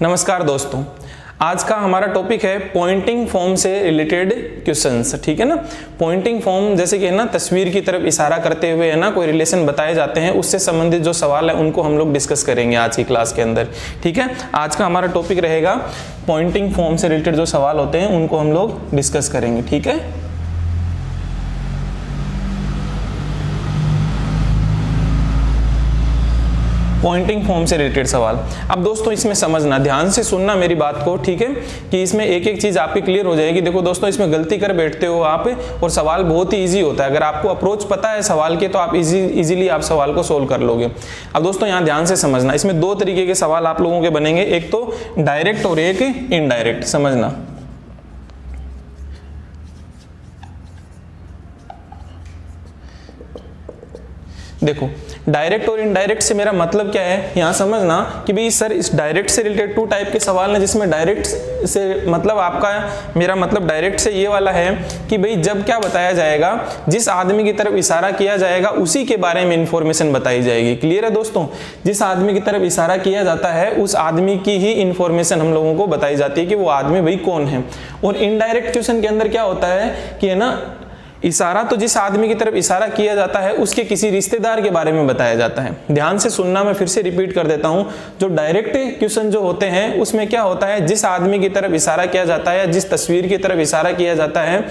नमस्कार दोस्तों, आज का हमारा टॉपिक है पॉइंटिंग फॉर्म से रिलेटेड क्वेश्चंस। ठीक है ना। पॉइंटिंग फॉर्म जैसे कि है ना, तस्वीर की तरफ इशारा करते हुए है ना कोई रिलेशन बताए जाते हैं, उससे संबंधित जो सवाल है उनको हम लोग डिस्कस करेंगे आज की क्लास के अंदर। ठीक है, आज का हमारा टॉपिक रहेगा पॉइंटिंग फॉर्म से रिलेटेड जो सवाल होते हैं उनको हम लोग डिस्कस करेंगे। ठीक है, पॉइंटिंग फॉर्म से रिलेटेड सवाल। अब दोस्तों इसमें समझना, ध्यान से सुनना मेरी बात को, ठीक है, कि इसमें एक एक चीज आपकी क्लियर हो जाएगी। देखो दोस्तों, इसमें गलती कर बैठते हो आप और सवाल बहुत ही इजी होता है। अगर आपको अप्रोच पता है सवाल के तो आप इजीली आप सवाल को सोल्व कर लोगे। अब दोस्तों यहाँ ध्यान से समझना, इसमें दो तरीके के सवाल आप लोगों के बनेंगे, एक तो डायरेक्ट और एक इनडायरेक्ट। समझना, देखो डायरेक्ट और इनडायरेक्ट से मेरा मतलब क्या है, यहां समझना कि भाई सर इस डायरेक्ट से रिलेटेड टू टाइप के सवाल हैं, जिसमें डायरेक्ट से मतलब आपका मेरा मतलब डायरेक्ट से ये वाला है कि भाई जब क्या बताया जाएगा, जिस आदमी की तरफ इशारा किया जाएगा उसी के बारे में इंफॉर्मेशन बताई जाएगी। क्लियर है दोस्तों, जिस आदमी की तरफ इशारा किया जाता है उस आदमी की ही इंफॉर्मेशन हम लोगों को बताई जाती है कि वो आदमी भाई कौन है। और इनडायरेक्ट क्वेश्चन के अंदर क्या होता है कि है ना, इशारा तो जिस आदमी की तरफ इशारा किया जाता है उसके किसी रिश्तेदार के बारे में बताया जाता है। ध्यान से सुनना, मैं फिर से रिपीट कर देता हूं। जो डायरेक्ट क्वेश्चन जो होते हैं उसमें क्या होता है, जिस आदमी की तरफ इशारा किया जाता है या जिस तस्वीर की तरफ इशारा किया जाता है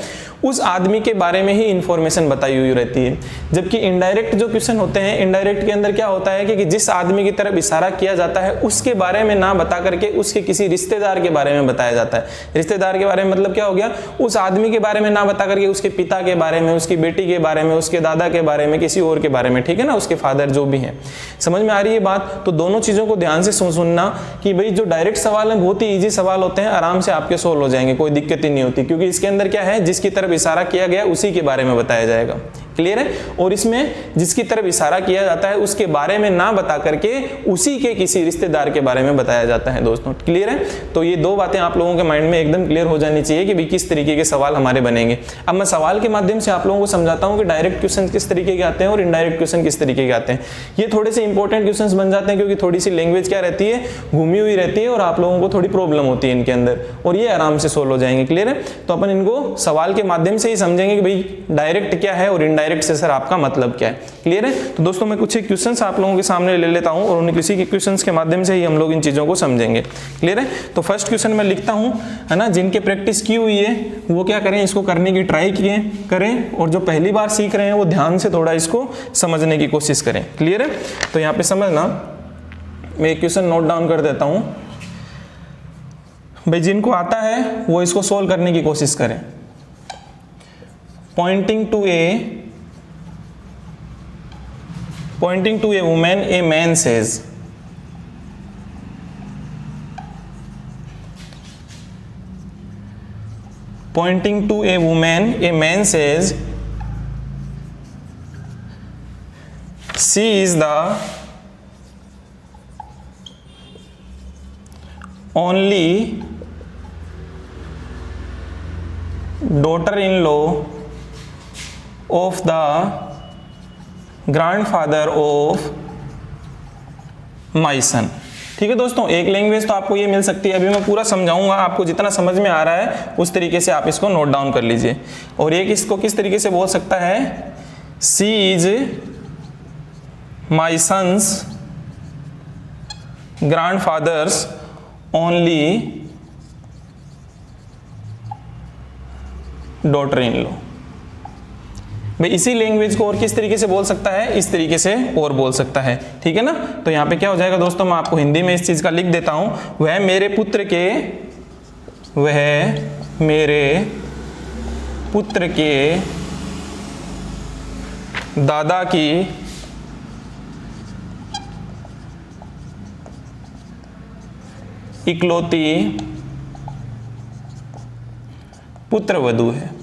उस आदमी के बारे में ही इंफॉर्मेशन बताई हुई रहती है। जबकि इनडायरेक्ट जो क्वेश्चन होते हैं, इनडायरेक्ट के अंदर क्या होता है कि जिस आदमी की तरफ इशारा किया जाता है उसके बारे में ना बता करके उसके किसी रिश्तेदार के बारे में बताया जाता है। रिश्तेदार के बारे में मतलब क्या हो गया, उस आदमी के बारे में ना बता करके उसके पिता के बारे में, उसकी बेटी के बारे में, उसके दादा के बारे में, किसी और के बारे में। ठीक है ना, उसके फादर जो भी है। समझ में आ रही है बात? तो दोनों चीजों को ध्यान से सुनना कि भाई जो डायरेक्ट सवाल है बहुत ही इजी सवाल होते हैं, आराम से आपके सोल्व हो जाएंगे, कोई दिक्कत ही नहीं होती, क्योंकि इसके अंदर क्या है, जिसकी तरफ इशारा किया गया उसी के बारे में बताया जाएगा। क्लियर है। और इसमें जिसकी तरफ इशारा किया जाता है उसके बारे में ना बता करके उसी के किसी रिश्तेदार के बारे में बताया जाता है। दोस्तों क्लियर है। तो ये दो बातें आप लोगों के माइंड में एकदम क्लियर हो जानी चाहिए कि भाई किस तरीके के सवाल हमारे बनेंगे। अब मैं सवाल के माध्यम से आप लोगों को समझाता हूं कि डायरेक्ट क्वेश्चन किस तरीके के आते हैं और इनडायरेक्ट क्वेश्चन किस तरीके के आते हैं। ये थोड़े से इंपॉर्टेंट क्वेश्चन बन जाते हैं क्योंकि थोड़ी सी लैंग्वेज क्या रहती है, घूमी हुई रहती है और आप लोगों को थोड़ी प्रॉब्लम होती है इनके अंदर, और ये आराम से सोल्व हो जाएंगे। क्लियर है। तो अपन इनको सवाल के माध्यम से ही समझेंगे कि भाई डायरेक्ट क्या है और इनडायरेक्ट से सर आपका मतलब क्या है। क्लियर है। तो दोस्तों मैं कुछ क्वेश्चंस आप लोगों के सामने ले लेता हूं और उन किसी के क्वेश्चंस के माध्यम से ही हम लोग इन चीजों को समझेंगे। क्लियर है। तो फर्स्ट क्वेश्चन मैं लिखता हूं, है ना, जिनके प्रैक्टिस की हुई है वो क्या करें, इसको करने की ट्राई करें, और जो पहली बार सीख रहे हैं वो ध्यान से थोड़ा इसको समझने की कोशिश करें। क्लियर है। तो यहाँ पे समझना, मैं एक क्वेश्चन नोट डाउन कर देता हूं भाई, जिनको आता है वो इसको सोल्व करने की कोशिश करें। Pointing to a woman, a man says. Pointing to a woman, a man says, she is the only daughter-in-law of the grandfather of my son. ठीक है दोस्तों, एक लैंग्वेज तो आपको ये मिल सकती है। अभी मैं पूरा समझाऊंगा, आपको जितना समझ में आ रहा है उस तरीके से आप इसको नोट डाउन कर लीजिए। और एक इसको किस तरीके से बोल सकता है, she is my son's grandfather's only daughter in law. भाई इसी लैंग्वेज को और किस तरीके से बोल सकता है, इस तरीके से और बोल सकता है। ठीक है ना। तो यहाँ पे क्या हो जाएगा दोस्तों, मैं आपको हिंदी में इस चीज का लिख देता हूं, वह मेरे पुत्र के दादा की इकलौती पुत्रवधू है।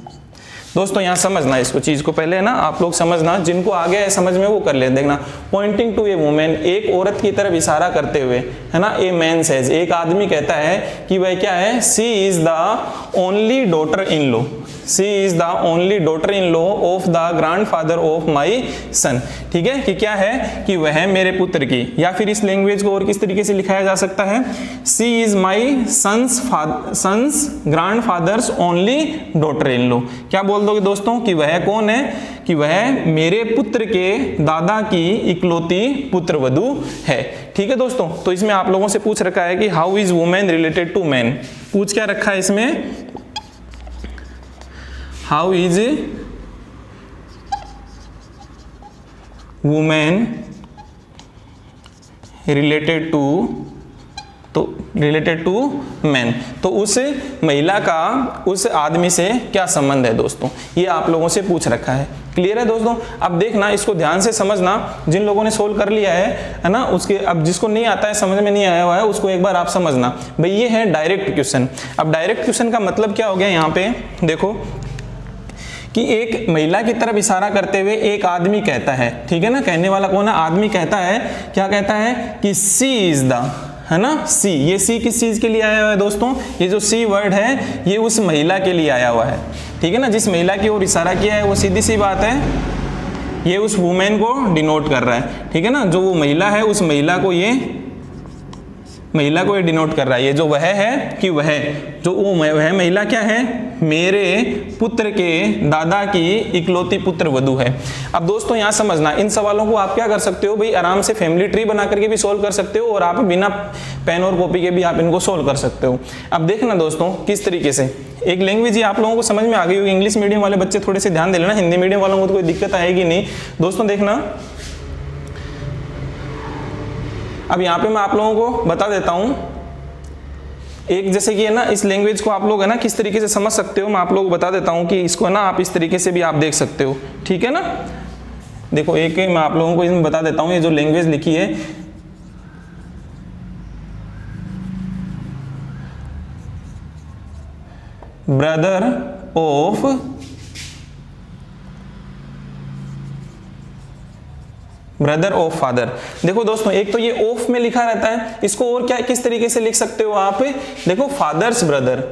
दोस्तों यहाँ समझना इसको, चीज को पहले है ना आप लोग समझना, जिनको आ गया है समझ में वो कर ले। देखना, पॉइंटिंग टू ए वुमेन, एक औरत की तरफ इशारा करते हुए, है ना, ए मैन सेज, एक आदमी कहता है कि वह क्या है, she is the only daughter in law, she is the only daughter in law of the grandfather of my son. ठीक है, कि क्या है कि वह मेरे पुत्र की, या फिर इस लैंग्वेज को और किस तरीके से लिखाया जा सकता है, she is my son's grandfather's only daughter in law. क्या बोल दोगे दोस्तों कि वह कौन है, कि वह मेरे पुत्र के दादा की इकलौती पुत्र वधू है। ठीक है दोस्तों, तो इसमें आप लोगों से पूछ रखा है कि how is women related to man. पूछ क्या रखा है इसमें, how is women related to man, तो उस महिला का उस आदमी से क्या संबंध है दोस्तों, ये आप लोगों से पूछ रखा है। क्लियर है दोस्तों। अब देखना, इसको ध्यान से समझना, जिन लोगों ने सोल्व कर लिया है ना, उसके अब जिसको नहीं आता है, समझ में नहीं आया हुआ है, उसको एक बार आप समझना। भाई ये है डायरेक्ट क्वेश्चन। अब डायरेक्ट क्वेश्चन का मतलब क्या हो गया, यहाँ पे देखो कि एक महिला की तरफ इशारा करते हुए एक आदमी कहता है, ठीक है ना, कहने वाला कौन है, आदमी कहता है, क्या कहता है कि सी इज द, है ना, सी, ये सी किस चीज के लिए आया हुआ है दोस्तों, ये जो सी वर्ड है ये उस महिला के लिए आया हुआ है। ठीक है ना, जिस महिला की ओर इशारा किया है वो सीधी सी बात है ये उस वुमेन को डिनोट कर रहा है। ठीक है ना, जो वो महिला है उस महिला को ये डिनोट कर रहा है। ये जो वह है कि वह जो वह महिला क्या है, मेरे पुत्र के दादा की इकलौती पुत्र वधू है। अब दोस्तों यहाँ समझना, इन सवालों को आप क्या कर सकते हो भाई, आराम से फैमिली ट्री बना करके भी सोल्व कर सकते हो, और आप बिना पेन और कॉपी के भी आप इनको सोल्व कर सकते हो। अब देखना दोस्तों किस तरीके से, एक लैंग्वेज आप लोगों को समझ में आ गई होगी। इंग्लिश मीडियम वाले बच्चे थोड़े से ध्यान दे लेना, हिंदी मीडियम वालों को तो कोई दिक्कत आएगी नहीं दोस्तों। देखना, अब यहाँ पे मैं आप लोगों को बता देता हूँ, एक जैसे कि है ना, इस लैंग्वेज को आप लोग है ना किस तरीके से समझ सकते हो, मैं आप लोगों को बता देता हूँ कि इसको है ना आप इस तरीके से भी आप देख सकते हो। ठीक है ना, देखो एक मैं आप लोगों को इसमें बता देता हूँ, ये जो लैंग्वेज लिखी है, ब्रदर ऑफ फादर। देखो दोस्तों, एक तो ये ऑफ में लिखा रहता है, इसको और क्या किस तरीके से लिख सकते हो आप, देखो फादर्स ब्रदर।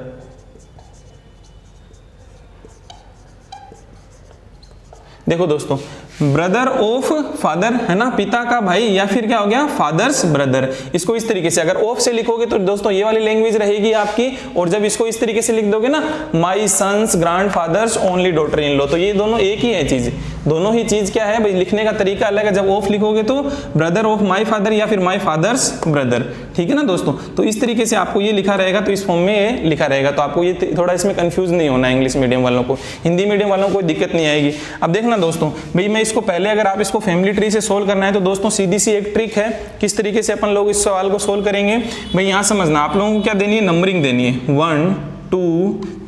देखो दोस्तों, ब्रदर ऑफ फादर है ना, पिता का भाई, या फिर क्या हो गया फादर्स ब्रदर। इसको इस तरीके से अगर ऑफ से लिखोगे तो दोस्तों ये वाली लैंग्वेज रहेगी आपकी, और जब इसको इस तरीके से लिख दोगे ना, my son's grandfather's only daughter in law, तो ये दोनों एक ही है चीज, दोनों ही चीज क्या है भाई, लिखने का तरीका अलग है। जब ऑफ लिखोगे तो ब्रदर ऑफ माई फादर या फिर माई फादर्स ब्रदर। ठीक है ना दोस्तों, तो इस तरीके से आपको ये लिखा रहेगा, तो इस फॉर्म में ये लिखा रहेगा, तो आपको ये थोड़ा इसमें कंफ्यूज नहीं होना है। इंग्लिश मीडियम वालों को, हिंदी मीडियम वालों को कोई दिक्कत नहीं आएगी। अब देखना दोस्तों, भाई मैं इसको पहले, अगर आप इसको फैमिली ट्री से सोल्व करना है तो दोस्तों सीधी सी एक ट्रिक है, किस तरीके से अपन लोग इस सवाल को सोल्व करेंगे। भाई यहाँ समझना, आप लोगों को क्या देनी है, नंबरिंग देनी है, 1 2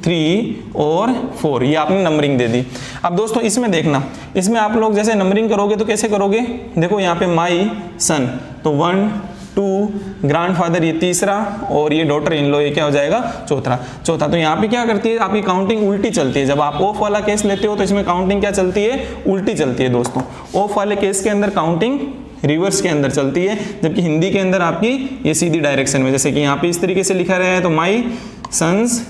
3 और 4, ये आपने नंबरिंग दे दी। अब दोस्तों इसमें देखना, इसमें आप लोग जैसे नंबरिंग करोगे तो कैसे करोगे, देखो यहाँ पे माई सन, तो 1 2, ग्रैंडफादर ये तीसरा, और ये डॉटर इन लॉ ये क्या हो जाएगा, चौथा। तो यहाँ पे क्या करती है, आपकी काउंटिंग उल्टी चलती है। जब आप ऑफ वाला केस लेते हो तो इसमें काउंटिंग क्या चलती है, उल्टी चलती है दोस्तों। ऑफ वाले केस के अंदर काउंटिंग रिवर्स के अंदर चलती है, जबकि हिंदी के अंदर आपकी ये सीधी डायरेक्शन में, जैसे कि यहाँ पे इस तरीके से लिखा रहा है, तो my son's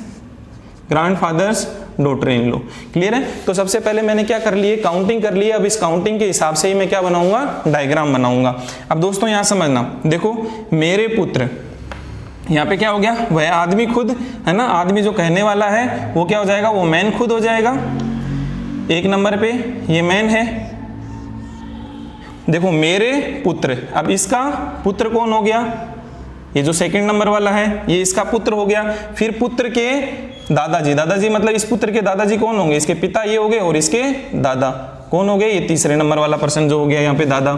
grandfather's daughter in law. Clear है। तो सबसे पहले मैंने क्या कर लिए, काउंटिंग कर ली। अब इस काउंटिंग के हिसाब से ही मैं क्या बनाऊंगा, डायग्राम बनाऊंगा। अब दोस्तों यहाँ समझना, देखो मेरे पुत्र, यहाँ पे क्या हो गया, वह आदमी खुद है ना, आदमी जो कहने वाला है वो क्या हो जाएगा, वो मैन खुद हो जाएगा। एक नंबर पे ये मैन है। देखो मेरे पुत्र, अब इसका पुत्र कौन हो गया, ये जो सेकंड नंबर वाला है ये इसका पुत्र हो गया। फिर पुत्र के दादाजी मतलब इस पुत्र के दादाजी कौन होंगे, इसके पिता ये हो गए, और इसके दादा कौन हो गए, ये तीसरे नंबर वाला पर्सन जो हो गया यहाँ पे दादा।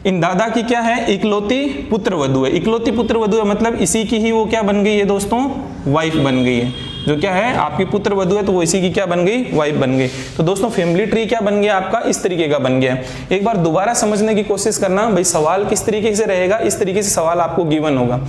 इन दादा की क्या है, इकलौती पुत्र वधू है। इकलौती पुत्र वधू है मतलब इसी की ही वो क्या बन गई है दोस्तों, वाइफ बन गई है। जो क्या है आपकी पुत्र वधू है तो वो इसी की क्या बन गई, वाइफ बन गई। तो दोस्तों फैमिली ट्री क्या बन गया आपका, इस तरीके का बन गया। एक बार दोबारा समझने की कोशिश करना, भाई सवाल किस तरीके से रहेगा, इस तरीके से सवाल आपको गिवन होगा।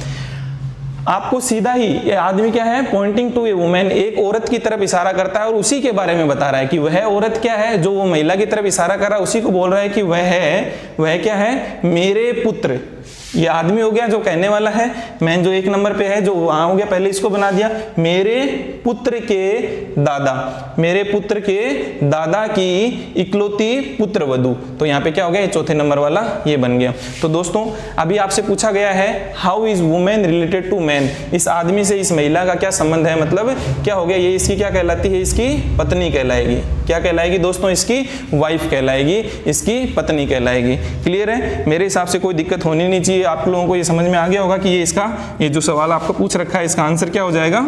आपको सीधा ही ये आदमी क्या है, पॉइंटिंग टू ए वुमेन, एक औरत की तरफ इशारा करता है और उसी के बारे में बता रहा है कि वह औरत क्या है, जो वो महिला की तरफ इशारा कर रहा है उसी को बोल रहा है कि वह क्या है, मेरे पुत्र ये आदमी हो गया जो कहने वाला है, मैन जो 1 नंबर पे है जो वहां हो गया, पहले इसको बना दिया, मेरे पुत्र के दादा, मेरे पुत्र के दादा की इकलौती पुत्र वधू, तो यहाँ पे क्या हो गया, ये चौथे नंबर वाला ये बन गया। तो दोस्तों अभी आपसे पूछा गया है how is women related to man, इस आदमी से इस महिला का क्या संबंध है, मतलब क्या हो गया, ये इसकी क्या कहलाती है, इसकी पत्नी कहलाएगी। क्या कहलाएगी दोस्तों, इसकी वाइफ कहलाएगी, इसकी पत्नी कहलाएगी। क्लियर है, मेरे हिसाब से कोई दिक्कत होनी नहीं चाहिए। आप लोगों को ये समझ में आ गया होगा कि ये इसका, ये जो सवाल आपको पूछ रखा है इसका आंसर क्या हो जाएगा,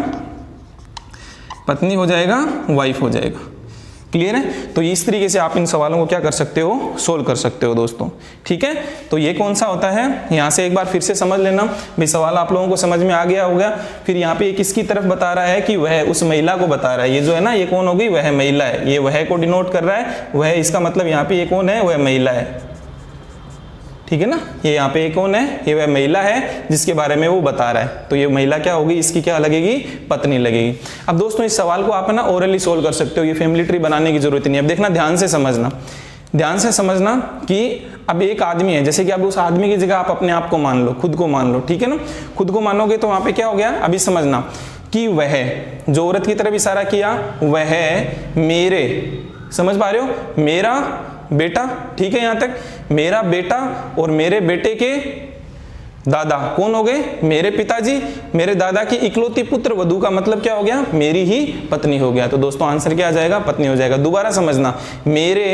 पत्नी हो जाएगा, वाइफ हो जाएगा। क्लियर है, तो इस तरीके से आप इन सवालों को क्या कर सकते हो, सोल्व कर सकते हो दोस्तों। ठीक है, तो ये कौन सा होता है, यहाँ से एक बार फिर से समझ लेना भाई, सवाल आप लोगों को समझ में आ गया होगा। फिर यहाँ पे किसकी तरफ बता रहा है कि वह, उस महिला को बता रहा है, ये जो है ना, ये कौन होगी, वह महिला है, ये वह को डिनोट कर रहा है, वह, इसका मतलब यहाँ पे ये कौन है, वह महिला है। ठीक है ना, ये यहाँ पे कौन है, ये वह महिला है जिसके बारे में वो बता रहा है, तो ये महिला क्या होगी, इसकी क्या लगेगी, पत्नी लगेगी। अब दोस्तों इस सवाल को आप ना ओरली सोल्व कर सकते हो, ये फैमिली ट्री बनाने की जरूरत नहीं है। अब देखना, ध्यान से समझना, ध्यान से समझना कि अब एक आदमी है, जैसे कि अब उस आदमी की जगह आप अपने आप को मान लो, खुद को मान लो। ठीक है ना, खुद को मानोगे तो वहां पे क्या हो गया, अभी समझना कि वह, जो औरत की तरफ इशारा किया, वह मेरे, समझ पा रहे हो, मेरा बेटा, ठीक है, यहां तक मेरा बेटा और मेरे बेटे के दादा कौन हो गए, मेरे पिताजी, मेरे दादा की इकलौती पुत्र वधू का मतलब क्या हो गया, मेरी ही पत्नी हो गया। तो दोस्तों आंसर क्या आ जाएगा, पत्नी हो जाएगा। दोबारा समझना, मेरे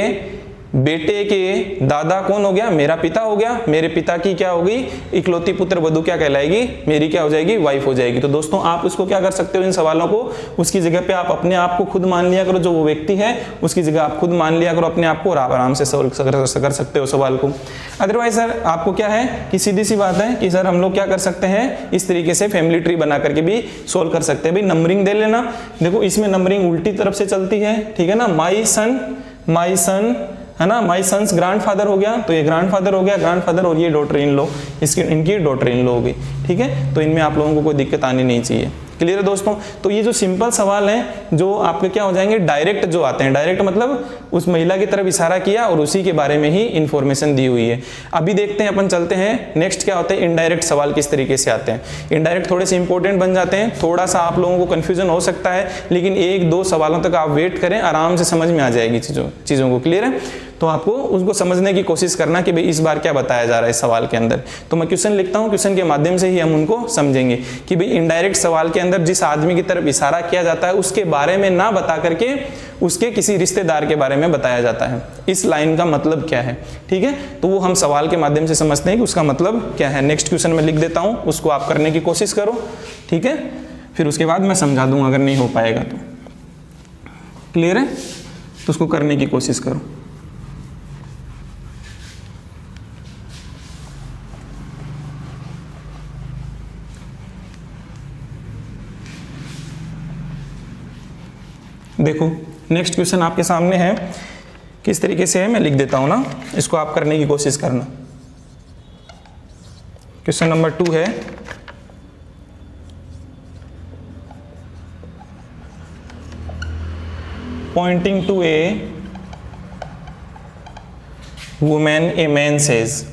बेटे के दादा कौन हो गया, मेरा पिता हो गया, मेरे पिता की क्या होगी, इकलौती पुत्र वधू क्या कहलाएगी, मेरी क्या हो जाएगी, वाइफ हो जाएगी। तो दोस्तों आप उसको क्या कर सकते हो, इन सवालों को उसकी जगह पे आप अपने आप को खुद मान लिया करो, जो वो व्यक्ति है उसकी जगह आप खुद मान लिया करो अपने आप को, और आप आराम से सोल्व कर सकते हो सवाल को। अदरवाइज सर आपको क्या है कि सीधी सी बात है कि सर हम लोग क्या कर सकते हैं, इस तरीके से फैमिली ट्री बना करके भी सोल्व कर सकते हैं। भाई नंबरिंग दे लेना, देखो इसमें नंबरिंग उल्टी तरफ से चलती है, ठीक है ना, माई सन है ना, माई सन्स ग्रैंडफादर हो गया, तो ये ग्रैंडफादर हो गया, ग्रैंडफादर, और ये डॉटर इन लॉ, इसकी इनकी डॉटर इन लॉ हो गई। ठीक है, तो इनमें आप लोगों को कोई दिक्कत आनी नहीं चाहिए। क्लियर है दोस्तों, तो ये जो सिंपल सवाल हैं जो आपके क्या हो जाएंगे, डायरेक्ट जो आते हैं, डायरेक्ट मतलब उस महिला की तरफ इशारा किया और उसी के बारे में ही इंफॉर्मेशन दी हुई है। अभी देखते हैं, अपन चलते हैं नेक्स्ट क्या होते हैं, इनडायरेक्ट सवाल किस तरीके से आते हैं। इनडायरेक्ट थोड़े से इंपॉर्टेंट बन जाते हैं, थोड़ा सा आप लोगों को कंफ्यूजन हो सकता है, लेकिन 1-2 सवालों तक आप वेट करें, आराम से समझ में आ जाएगी चीजों को। क्लियर है, तो आपको उसको समझने की कोशिश करना कि भाई इस बार क्या बताया जा रहा है इस सवाल के अंदर। तो मैं क्वेश्चन लिखता हूं, क्वेश्चन के माध्यम से ही हम उनको समझेंगे कि भाई इनडायरेक्ट सवाल के अंदर जिस आदमी की तरफ इशारा किया जाता है उसके बारे में ना बता करके उसके किसी रिश्तेदार के बारे में बताया जाता है, इस लाइन का मतलब क्या है। ठीक है, तो वो हम सवाल के माध्यम से समझते हैं कि उसका मतलब क्या है। नेक्स्ट क्वेश्चन में लिख देता हूं, उसको आप करने की कोशिश करो। ठीक है, फिर उसके बाद मैं समझा दूंगा अगर नहीं हो पाएगा तो। क्लियर है, तो उसको करने की कोशिश करो। देखो नेक्स्ट क्वेश्चन आपके सामने है, किस तरीके से है मैं लिख देता हूं ना, इसको आप करने की कोशिश करना। क्वेश्चन नंबर 2 है, pointing to a women a man says,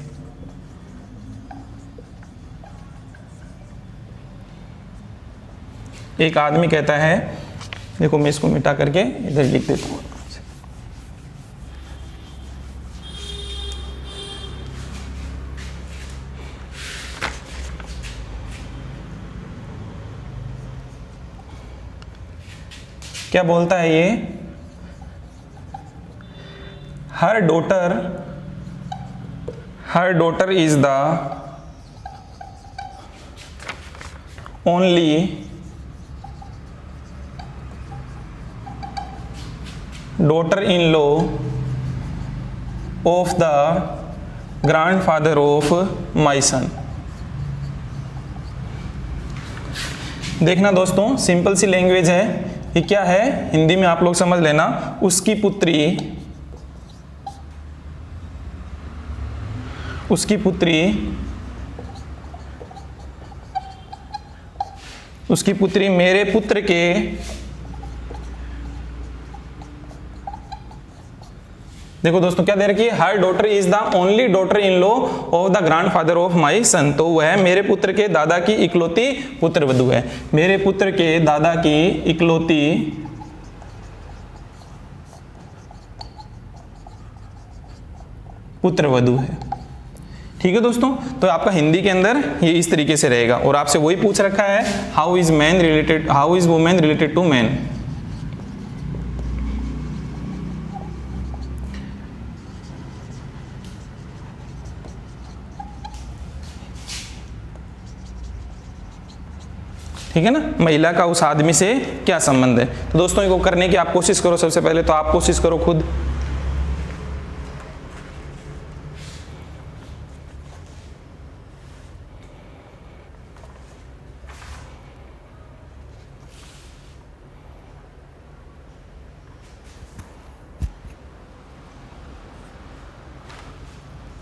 एक आदमी कहता है, देखो मैं इसको मिटा करके इधर लिख देता हूं। क्या बोलता है ये, her daughter is the only daughter in law of the grandfather of my son. देखना दोस्तों, सिंपल सी लैंग्वेज है, ये क्या है, हिंदी में आप लोग समझ लेना, उसकी पुत्री मेरे पुत्र के देखो दोस्तों क्या दे रखी है, her daughter is the only daughter in law of the grandfather of my son. तो वह मेरे पुत्र के दादा की इकलौती पुत्र वधू है। मेरे पुत्र के दादा की इकलौती पुत्र वधू है। ठीक है दोस्तों, तो आपका हिंदी के अंदर ये इस तरीके से रहेगा। और आपसे वही पूछ रखा है, how is women related to man. ठीक है ना, महिला का उस आदमी से क्या संबंध है। तो दोस्तों इनको करने की आप कोशिश करो। सबसे पहले तो आप कोशिश करो खुद।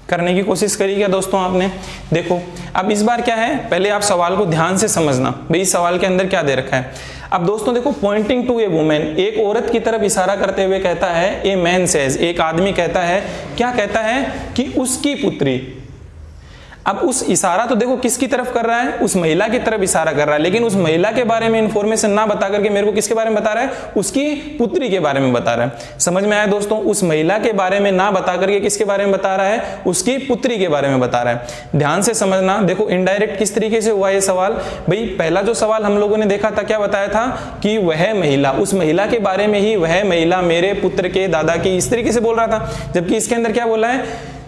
करने की कोशिश करी क्या दोस्तों आपने। देखो अब इस बार क्या है, पहले आप सवाल को ध्यान से समझना, भाई इस सवाल के अंदर क्या दे रखा है। अब दोस्तों देखो, पॉइंटिंग टू ए वुमेन, एक औरत की तरफ इशारा करते हुए कहता है, ए मैन सेज, एक आदमी कहता है, क्या कहता है कि उसकी पुत्री। अब उस इशारा तो देखो किसकी तरफ कर रहा है, उस महिला की तरफ इशारा कर रहा है, लेकिन उस महिला के बारे में इंफॉर्मेशन ना बता करके मेरे को किसके बारे में बता रहा है, उसकी पुत्री के बारे में बता रहा है। समझ में आया दोस्तों, उस महिला के बारे में ना बता करके किसके बारे में बता रहा है, उसकी पुत्री के बारे में बता रहा है। ध्यान से समझना। देखो इनडायरेक्ट किस तरीके से हुआ ये सवाल। भाई पहला जो सवाल हम लोगों ने देखा था, क्या बताया था कि वह महिला, उस महिला के बारे में ही, वह महिला मेरे पुत्र के दादा की, इस तरीके से बोल रहा था। जबकि इसके अंदर क्या बोला है,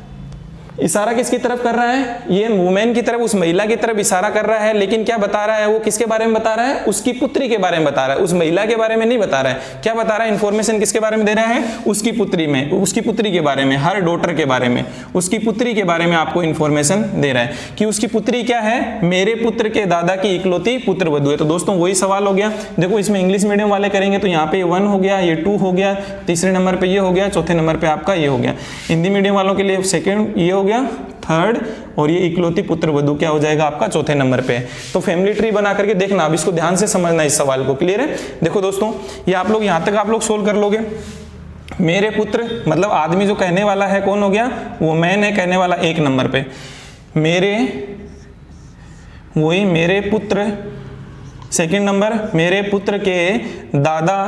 इशारा किसकी तरफ कर रहा है, ये वुमेन की तरफ, उस महिला की तरफ इशारा कर रहा है, लेकिन क्या बता रहा है, वो किसके बारे में बता रहा है, उसकी पुत्री के बारे में बता रहा है, उस महिला के बारे में नहीं बता रहा है। क्या बता रहा है, इंफॉर्मेशन किसके बारे में दे रहा है, उसकी पुत्री में, उसकी पुत्री के बारे में, हर डॉटर के बारे में, उसकी पुत्री के बारे में आपको इंफॉर्मेशन दे रहा है कि उसकी पुत्री क्या है, मेरे पुत्र के दादा की इकलौती पुत्र वधू है। तो दोस्तों वही सवाल हो गया। देखो इसमें इंग्लिश मीडियम वाले करेंगे तो यहाँ पे 1 हो गया, ये 2 हो गया, तीसरे नंबर पे ये हो गया, चौथे नंबर पे आपका ये हो गया। हिंदी मीडियम वालों के लिए सेकंड ये हो गया, थर्ड, और ये इकलौती पुत्र वधू क्या हो जाएगा आपका चौथे नंबर पे। तो फैमिली ट्री बना करके देखना, अब इसको ध्यान से समझना इस सवाल को। क्लियर है। देखो दोस्तों ये आप लोग यहां तक आप लोग सोल्व कर लोगे। मेरे पुत्र मतलब आदमी जो कहने वाला है कौन हो गया, वो मैन है कहने वाला 1 नंबर पे। वही मेरे पुत्र, सेकंड नंबर, मेरे पुत्र के दादा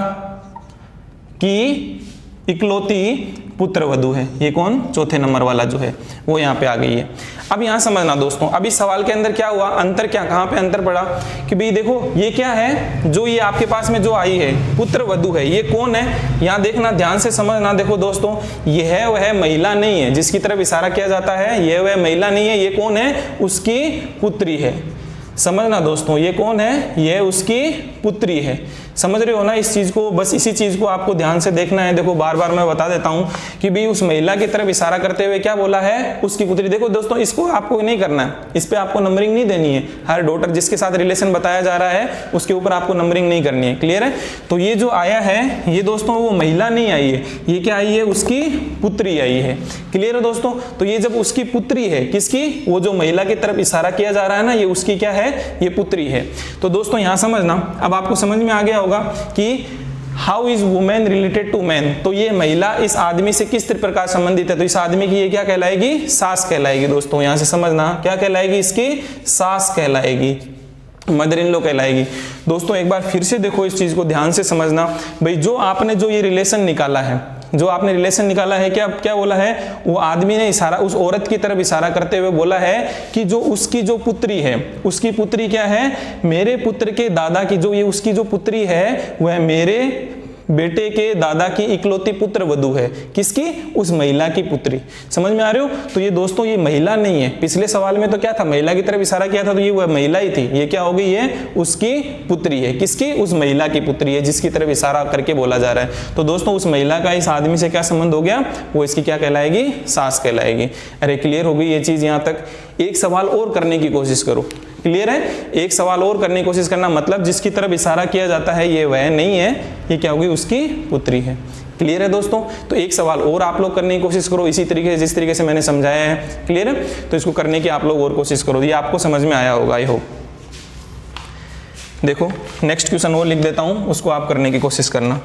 की इकलौती पुत्र वधू है, ये कौन, चौथे नंबर वाला जो है वो यहाँ पे आ गई है। अब यहाँ समझना दोस्तों, अब इस सवाल के अंदर क्या हुआ, अंतर क्या, कहाँ पे अंतर पड़ा कि भाई देखो ये क्या है, जो ये आपके पास में जो आई है पुत्र वधू है, ये कौन है, यहाँ देखना, ध्यान से समझना। देखो दोस्तों यह वह महिला नहीं है जिसकी तरफ इशारा किया जाता है, यह वह महिला नहीं है, ये कौन है, उसकी पुत्री है। समझना दोस्तों, ये कौन है, ये उसकी पुत्री है। समझ रहे हो ना इस चीज को, बस इसी चीज को आपको ध्यान से देखना है। देखो बार बार मैं बता देता हूं कि भाई उस महिला की तरफ इशारा करते हुए क्या बोला है, उसकी पुत्री। देखो दोस्तों इसको आपको नहीं करना है, इस पे आपको नंबरिंग नहीं देनी है। हर डॉटर जिसके साथ रिलेशन बताया जा रहा है उसके ऊपर आपको नंबरिंग नहीं करनी है। क्लियर है। तो ये जो आया है ये दोस्तों वो महिला नहीं आई है, ये क्या आई है, उसकी पुत्री आई है। क्लियर है दोस्तों। तो ये जब उसकी पुत्री है, किसकी, वो जो महिला की तरफ इशारा किया जा रहा है ना, ये उसकी क्या है, ये पुत्री है। तो दोस्तों यहां समझना, अब आपको समझ में आ गया होगा कि how is women related to man. तो ये महिला इस आदमी से किस प्रकार संबंधित है, तो इस आदमी की ये क्या कहलाएगी, सास कहलाएगी। दोस्तों यहां से समझना, क्या कहलाएगी, इसकी सास कहलाएगी, मदर इन लॉ कहलाएगी। दोस्तों एक बार फिर से देखो इस चीज को ध्यान से समझना। भाई जो आपने जो ये रिलेशन निकाला है, जो आपने रिलेशन निकाला है, क्या क्या बोला है, वो आदमी ने इशारा उस औरत की तरफ इशारा करते हुए बोला है कि जो उसकी जो पुत्री है, उसकी पुत्री क्या है, मेरे पुत्र के दादा की, जो ये उसकी जो पुत्री है वह मेरे बेटे के दादा की इकलौती पुत्र वधू है। किसकी, उस महिला की पुत्री। समझ में आ रहे हो। तो ये दोस्तों ये महिला नहीं है, पिछले सवाल में तो क्या था, महिला की तरफ इशारा किया था, तो ये वह महिला ही थी। ये क्या हो गई, ये उसकी पुत्री है। किसकी, उस महिला की पुत्री है जिसकी तरफ इशारा करके बोला जा रहा है। तो दोस्तों उस महिला का इस आदमी से क्या संबंध हो गया, वो इसकी क्या कहलाएगी, सास कहलाएगी। अरे क्लियर हो गई ये चीज यहाँ तक। एक सवाल और करने की कोशिश करो। क्लियर है। एक सवाल और करने की कोशिश करना, मतलब जिसकी तरफ इशारा किया जाता है ये वह नहीं है, ये क्या होगी, उसकी पुत्री है। क्लियर है दोस्तों। तो एक सवाल और आप लोग करने की कोशिश करो इसी तरीके से जिस तरीके से मैंने समझाया है। क्लियर है। तो इसको करने की आप लोग और कोशिश करो, ये आपको समझ में आया होगा आई होप। देखो नेक्स्ट क्वेश्चन और लिख देता हूं, उसको आप करने की कोशिश करना।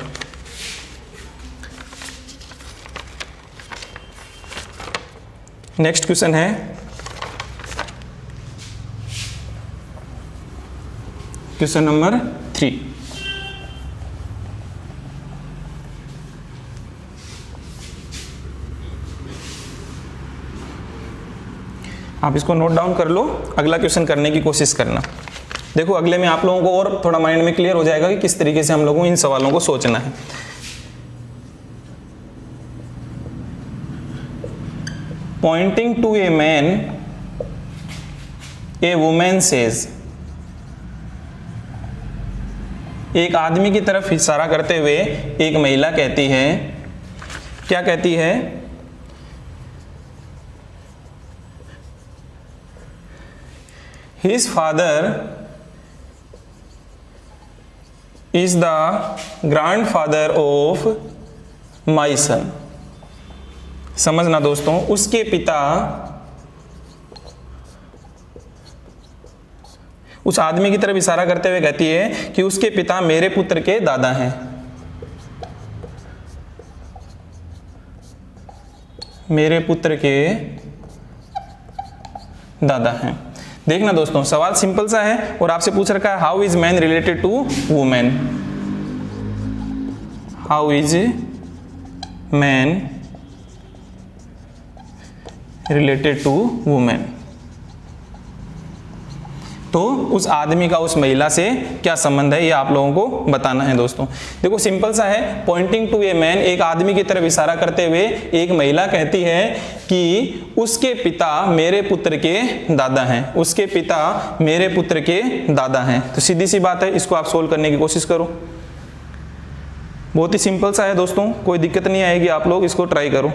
नेक्स्ट क्वेश्चन है क्वेश्चन नंबर 3। आप इसको नोट डाउन कर लो, अगला क्वेश्चन करने की कोशिश करना। देखो अगले में आप लोगों को और थोड़ा माइंड में क्लियर हो जाएगा कि किस तरीके से हम लोगों को इन सवालों को सोचना है। Pointing to a man a women says, एक आदमी की तरफ इशारा करते हुए एक महिला कहती है, क्या कहती है? His father is the grandfather of my son। समझना दोस्तों, उसके पिता, उस आदमी की तरफ इशारा करते हुए कहती है कि उसके पिता मेरे पुत्र के दादा हैं, मेरे पुत्र के दादा हैं। देखना दोस्तों, सवाल सिंपल सा है और आपसे पूछ रखा है how is man related to women, how is man related to women. तो उस आदमी का उस महिला से क्या संबंध है, ये आप लोगों को बताना है दोस्तों। देखो सिंपल सा है, पॉइंटिंग टू ए मैन, एक आदमी की तरफ इशारा करते हुए एक महिला कहती है कि उसके पिता मेरे पुत्र के दादा हैं, उसके पिता मेरे पुत्र के दादा हैं। तो सीधी सी बात है, इसको आप सोल्व करने की कोशिश करो। बहुत ही सिंपल सा है दोस्तों, कोई दिक्कत नहीं आएगी, आप लोग इसको ट्राई करो।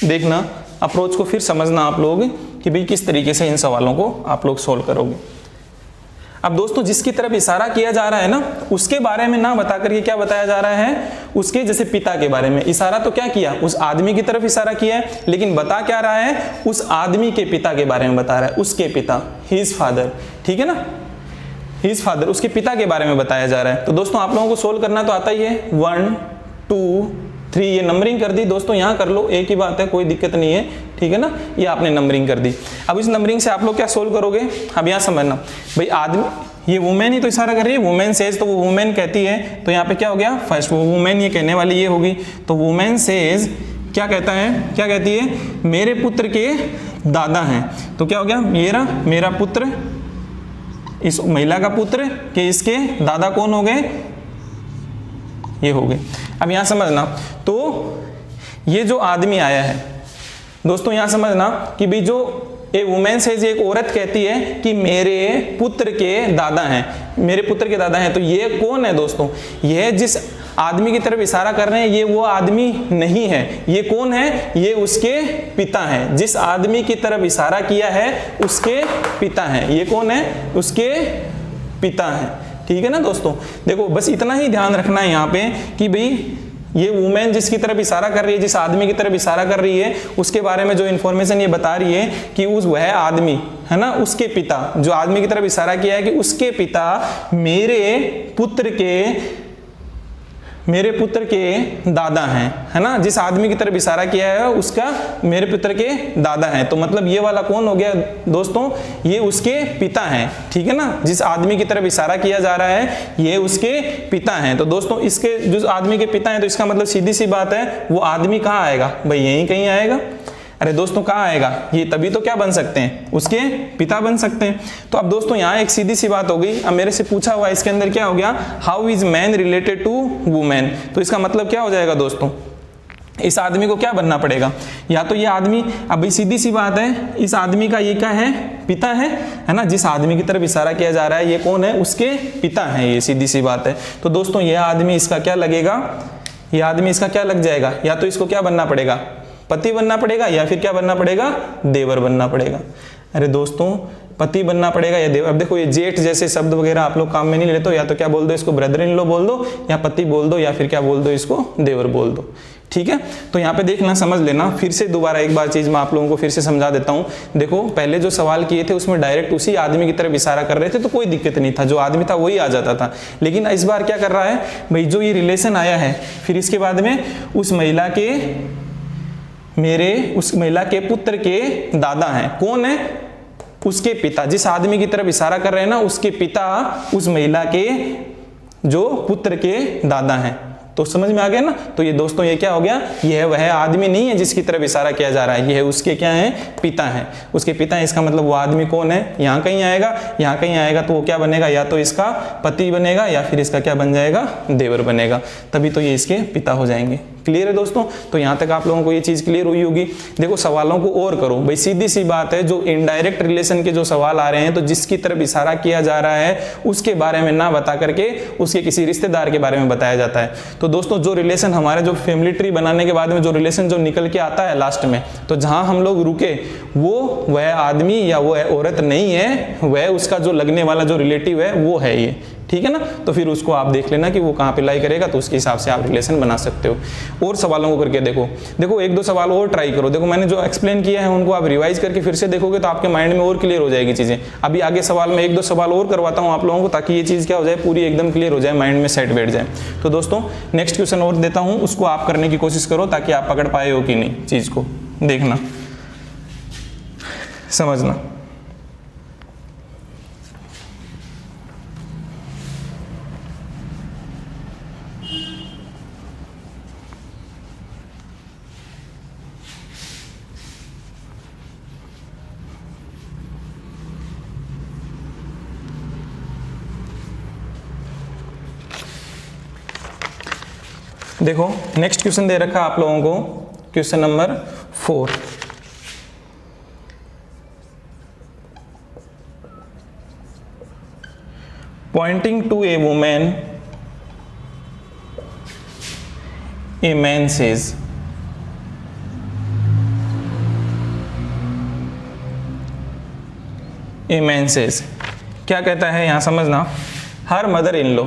देखना अप्रोच को फिर समझना आप लोग कि भाई किस तरीके से इन सवालों को आप लोग सोल्व करोगे। अब दोस्तों जिसकी तरफ इशारा किया जा रहा है ना, उसके बारे में ना बता करके क्या बताया जा रहा है, उसके जैसे पिता के बारे में। इशारा तो क्या किया, उस आदमी की तरफ इशारा किया है, लेकिन बता क्या रहा है, उस आदमी के पिता के बारे में बता रहा है, उसके पिता, हिज फादर, ठीक है ना, हिज फादर, उसके पिता के बारे में बताया जा रहा है। तो दोस्तों आप लोगों को सोल्व करना तो आता ही है, 1 2 3, ये नंबरिंग कर दी दोस्तों, यहाँ कर लो, एक ही बात है, कोई दिक्कत नहीं है, ठीक है ना। ये आपने नंबरिंग कर दी। अब इस नंबरिंग से आप लोग क्या सोल्व करोगे, अब यहाँ समझना भाई, आदमी, ये वुमेन ही तो इशारा कर रही है, वुमेन सेज, तो वो वुमेन कहती है, तो यहाँ पे क्या हो गया, फर्स्ट वो वुमेन ये कहने वाली ये होगी, तो वुमेन सेज क्या कहता है, क्या कहती है, मेरे पुत्र के दादा हैं। तो क्या हो गया, मेरा पुत्र, इस महिला का पुत्र कि इसके दादा कौन हो गए, ये हो गए। अब यहां समझना, तो ये जो आदमी आया है दोस्तों, यहां समझना कि भी जो ए वुमेन से एक औरत कहती है कि मेरे पुत्र के दादा हैं, मेरे पुत्र के दादा हैं, तो ये कौन है दोस्तों, ये जिस आदमी की तरफ इशारा कर रहे हैं ये वो आदमी नहीं है। ये कौन है, ये उसके पिता हैं। जिस आदमी की तरफ इशारा किया है उसके पिता हैं। ये कौन है, उसके पिता हैं, ठीक है ना दोस्तों। देखो बस इतना ही ध्यान रखना है यहाँ पे कि भाई ये वुमेन जिसकी तरफ इशारा कर रही है, जिस आदमी की तरफ इशारा कर रही है, उसके बारे में जो इन्फॉर्मेशन ये बता रही है कि उस वह आदमी है ना, उसके पिता, जो आदमी की तरफ इशारा किया है कि उसके पिता मेरे पुत्र के दादा हैं, है ना। जिस आदमी की तरफ इशारा किया है उसका मेरे पुत्र के दादा हैं, तो मतलब ये वाला कौन हो गया दोस्तों, ये उसके पिता हैं, ठीक है ना। जिस आदमी की तरफ इशारा किया जा रहा है ये उसके पिता हैं। तो दोस्तों इसके जो आदमी के पिता हैं, तो इसका मतलब सीधी सी बात है वो आदमी कहाँ आएगा भाई, यहीं कहीं आएगा। अरे दोस्तों कहाँ आएगा, ये तभी तो क्या बन सकते हैं, उसके पिता बन सकते हैं। तो अब दोस्तों यहाँ एक सीधी सी बात हो गई। अब मेरे से पूछा हुआ इसके अंदर क्या हो गया, how is man related to women. तो इसका मतलब क्या हो जाएगा दोस्तों, इस आदमी को क्या बनना पड़ेगा, या तो ये आदमी, अभी सीधी सी बात है, इस आदमी का ये क्या है, पिता है ना। जिस आदमी की तरफ इशारा किया जा रहा है ये कौन है, उसके पिता है, ये सीधी सी बात है। तो दोस्तों ये आदमी इसका क्या लगेगा, ये आदमी इसका क्या लग जाएगा, या तो इसको क्या बनना पड़ेगा, पति बनना पड़ेगा, या फिर क्या बनना पड़ेगा, देवर बनना पड़ेगा। अरे दोस्तों पति बनना पड़ेगा या देवर। अब देखो ये जेठ जैसे शब्द वगैरह आप लोग काम में नहीं लेते हो, या तो क्या बोल दो इसको ब्रदर इन लॉ बोल दो, या पति बोल दो, या फिर क्या बोल दो इसको देवर बोल दो, ठीक है। तो यहाँ पे देखना, समझ लेना, फिर से दोबारा एक बार चीज मैं आप लोगों को फिर से समझा देता हूँ। देखो पहले जो सवाल किए थे उसमें डायरेक्ट उसी आदमी की तरफ इशारा कर रहे थे तो कोई दिक्कत नहीं था, जो आदमी था वही आ जाता था। लेकिन इस बार क्या कर रहा है भाई, जो ये रिलेशन आया है फिर इसके बाद में उस महिला के पुत्र के दादा हैं। कौन है? उसके पिता। जिस आदमी की तरफ इशारा कर रहे हैं ना, उसके पिता उस महिला के जो पुत्र के दादा हैं। तो समझ में आ गया ना। तो ये दोस्तों ये क्या हो गया, ये वह आदमी नहीं है जिसकी तरफ इशारा किया जा रहा है, ये है उसके क्या है, पिता है, उसके पिता है। इसका मतलब वो आदमी कौन है, यहाँ कहीं आएगा, यहाँ कहीं आएगा तो वो क्या बनेगा, या तो इसका पति बनेगा या फिर इसका क्या बन जाएगा, देवर बनेगा, तभी तो ये इसके पिता हो जाएंगे। क्लियर है दोस्तों। तो यहाँ तक आप लोगों को ये चीज क्लियर हुई होगी। देखो सवालों को और करो भाई, सीधी सी बात है, जो इनडायरेक्ट रिलेशन के जो सवाल आ रहे हैं तो जिसकी तरफ इशारा किया जा रहा है उसके बारे में ना बता करके उसके किसी रिश्तेदार के बारे में बताया जाता है। तो दोस्तों जो रिलेशन हमारे जो फैमिली ट्री बनाने के बाद में जो रिलेशन जो निकल के आता है लास्ट में, तो जहां हम लोग रुके वो वह आदमी या वो औरत नहीं है, वह उसका जो लगने वाला जो रिलेटिव है वो है ये। ठीक है ना। तो फिर उसको आप देख लेना कि वो कहाँ पे लाई करेगा, तो उसके हिसाब से आप रिलेशन बना सकते हो। और सवालों को करके देखो एक दो सवाल और ट्राई करो। देखो मैंने जो एक्सप्लेन किया है उनको आप रिवाइज करके फिर से देखोगे तो आपके माइंड में और क्लियर हो जाएगी चीजें। अभी आगे सवाल में एक दो सवाल और करवाता हूँ आप लोगों को, ताकि ये चीज क्या हो जाए, पूरी एकदम क्लियर हो जाए, माइंड में सेट बैठ जाए। तो दोस्तों नेक्स्ट क्वेश्चन और देता हूँ, उसको आप करने की कोशिश करो ताकि आप पकड़ पाए हो कि नहीं चीज को, देखना समझना। देखो नेक्स्ट क्वेश्चन दे रखा आप लोगों को, question number 4। Pointing to a women a man says, a man says क्या कहता है, यहां समझना। Her mother in law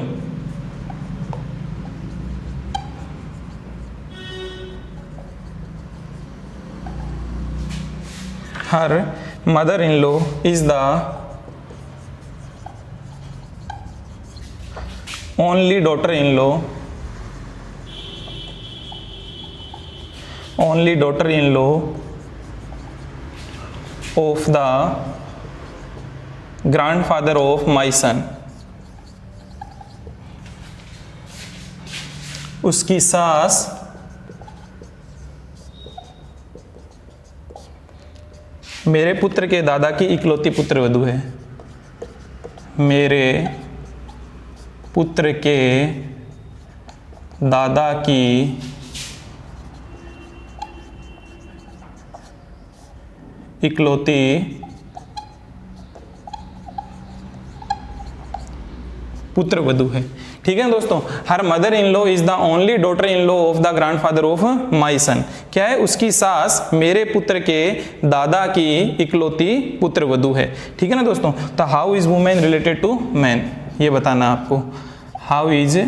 her mother-in-law is the only daughter-in-law of the grandfather of my son। उसकी सास मेरे पुत्र के दादा की इकलौती पुत्र वधू है। मेरे पुत्र के दादा की इकलौती पुत्र वधू है। ठीक है दोस्तों। Her mother in law is the only daughter in law of the grandfather of my son. क्या है, उसकी सास मेरे पुत्र के दादा की इकलौती पुत्र वधू है। ठीक है ना दोस्तों। तो how is women related to man, ये बताना आपको। How is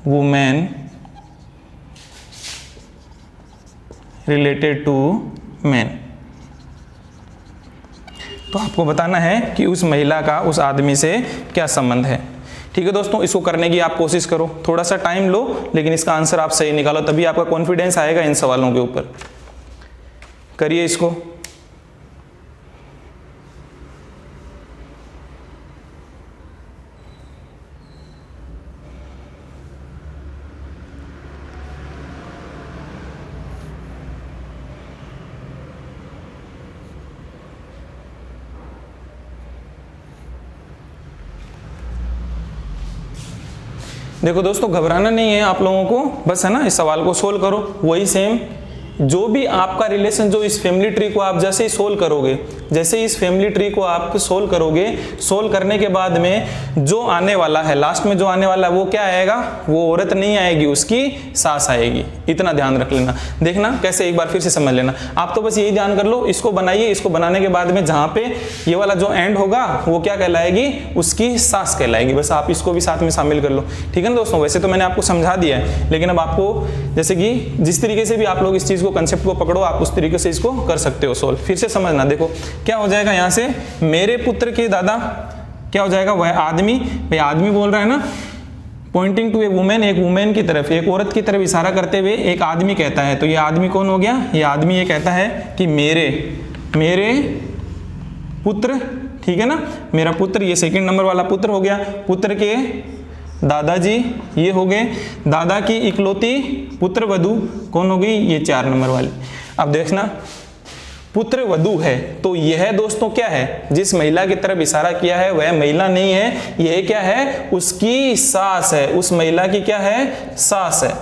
women related to man, तो आपको बताना है कि उस महिला का उस आदमी से क्या संबंध है। ठीक है दोस्तों, इसको करने की आप कोशिश करो, थोड़ा सा टाइम लो, लेकिन इसका आंसर आप सही निकालो, तभी आपका कॉन्फिडेंस आएगा इन सवालों के ऊपर। करिए इसको। देखो दोस्तों, घबराना नहीं है आप लोगों को, बस है ना, इस सवाल को सोल्व करो। वही सेम जो भी आपका रिलेशन, जो इस फैमिली ट्री को आप जैसे ही सोल्व करोगे, जैसे इस फैमिली ट्री को आप सोल्व करोगे, सोल्व करने के बाद में जो आने वाला है, लास्ट में जो आने वाला है वो क्या आएगा, वो औरत नहीं आएगी, उसकी सास आएगी। इतना ध्यान रख लेना। देखना कैसे, एक बार फिर से समझ लेना। आप तो बस यही ध्यान कर लो, इसको बनाइए, इसको बनाने के बाद में जहां पे ये वाला जो एंड होगा वो क्या कहलाएगी, उसकी सास कहलाएगी। बस आप इसको भी साथ में शामिल कर लो, ठीक है ना दोस्तों। वैसे तो मैंने आपको समझा दिया है, लेकिन अब आपको जैसे कि जिस तरीके से भी आप लोग इस चीज को, कंसेप्ट को पकड़ो, आप उस तरीके से इसको कर सकते हो सोल्व। फिर से समझना, देखो क्या हो जाएगा यहां से, मेरे पुत्र के दादा क्या हो जाएगा, वह आदमी, भाई आदमी बोल रहा है ना, पॉइंटिंग टू ए वुमेन, एक वुमेन की तरफ, एक औरत की तरफ इशारा करते हुए एक आदमी कहता है। तो ये आदमी कौन हो गया, ये आदमी ये कहता है कि मेरे पुत्र, ठीक है ना, मेरा पुत्र, ये सेकंड नंबर वाला पुत्र हो गया। पुत्र के दादाजी ये हो गए, दादा की इकलौती पुत्र वधू कौन हो गई, ये 4 नंबर वाली। अब देखना, पुत्र वधू है, तो यह दोस्तों क्या है, जिस महिला की तरफ इशारा किया है वह महिला नहीं है, यह क्या है, उसकी सास है। उस महिला की क्या है, सास है।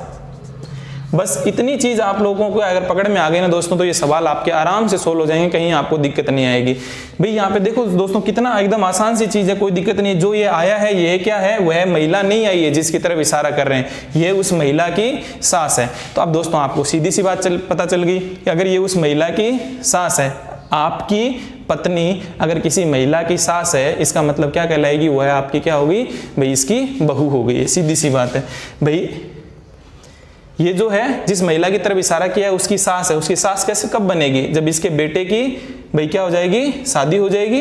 बस इतनी चीज आप लोगों को अगर पकड़ में आ गई ना दोस्तों, तो ये सवाल आपके आराम से सोल्व हो जाएंगे, कहीं आपको दिक्कत नहीं आएगी। भाई यहाँ पे देखो दोस्तों, कितना एकदम आसान सी चीज है, कोई दिक्कत नहीं है। जो ये आया है, ये क्या है, वह महिला नहीं आई है जिसकी तरफ इशारा कर रहे हैं, ये उस महिला की सास है। तो अब दोस्तों आपको सीधी सी बात पता चल गई कि अगर ये उस महिला की सास है, आपकी पत्नी अगर किसी महिला की सास है, इसका मतलब क्या कहलाएगी, वह आपकी क्या होगी, भाई इसकी बहू हो गई है। सीधी सी बात है भाई। ये जो है जिस महिला की तरफ इशारा किया है उसकी सास है, उसकी सास कैसे कब बनेगी, जब इसके बेटे की भाई क्या हो जाएगी, शादी हो जाएगी।